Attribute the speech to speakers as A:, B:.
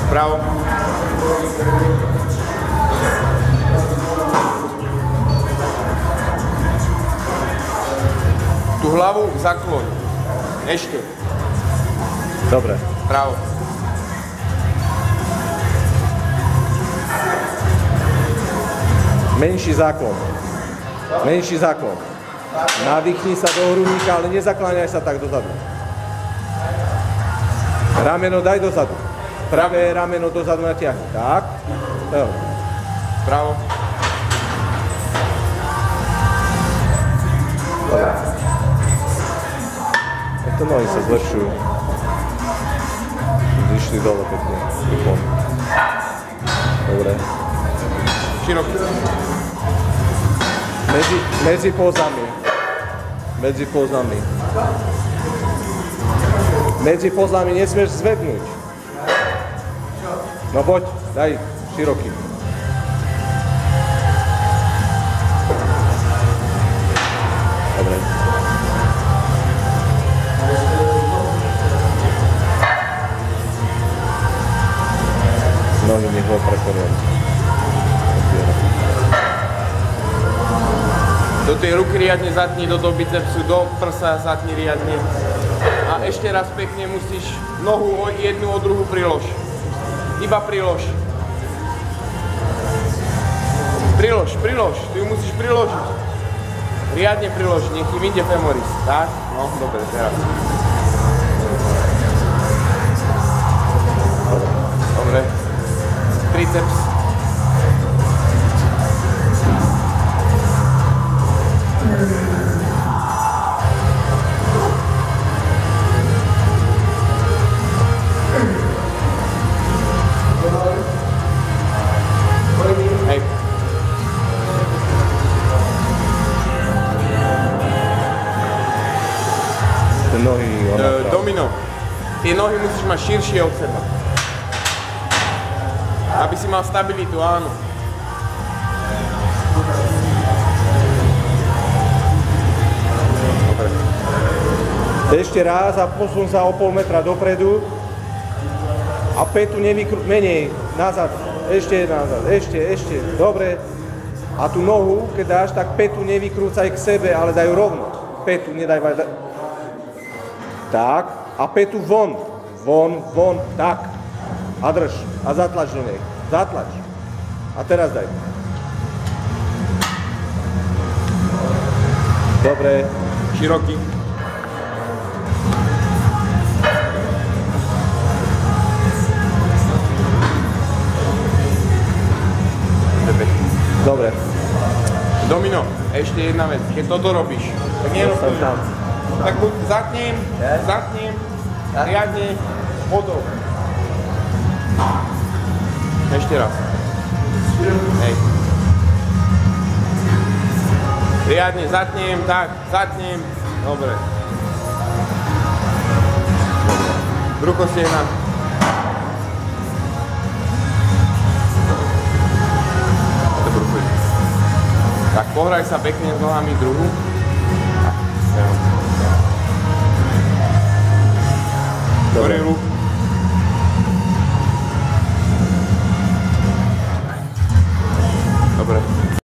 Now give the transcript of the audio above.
A: Vpravo. Tú hlavu zakloň. Ešte.
B: Dobre.
A: Vpravo.
B: Menší záklon. Menší záklon. Nadýchni sa do hrudníka, ale nezakláňaj sa tak dozadu. Rameno daj dozadu. Pravé rameno dozadu natiahni. Tak.
A: Vpravo.
B: Dobre. To nohy sa zlepšujú. Išli dole pekne. Dobre.
A: Široký.
B: Medzi pózami. Medzi pózami. Medzi pózami nesmieš zvednúť. No poď, daj široký. Dobre. Nohy nech ho prekonujem.
A: Do tej ruky riadne zatni, do toho bicepsu, do prsa zatni riadne. A ešte raz pekne musíš nohu jednu o druhú prilož. Iba prilož. Prilož, ty ju musíš priložiť. Riadne priložiť, nech im ide femoris. Tak? No, dobre, teraz. Dobre. Triceps. Hej.
B: Nohy,
A: Domino. Tie nohy musíš mať širšie od seba. Aby si mal stabilitu, áno. Dobre.
B: Ešte raz a posun sa o pol metra dopredu. A petu menej, nazad. Ešte nazad, ešte. Dobre. A tú nohu, keď dáš, tak petu nevykrúcaj k sebe, ale daj rovno. Petu nedaj. Tak. A petu von. Von. Tak. A drž. A zatlač do nej. Zatlač. A teraz daj. Dobre.
A: Široký.
B: Dobre.
A: Domino, ešte jedna vec. Keď toto robíš, tak nerozumiem. Tak buď zatnem, riadne, potom. Ešte raz. Hej. Riadne, zatnem, tak, zatnem. Dobre. Brukostehna. Tak pohraj sa pekne s nohami druhu. Gorilu.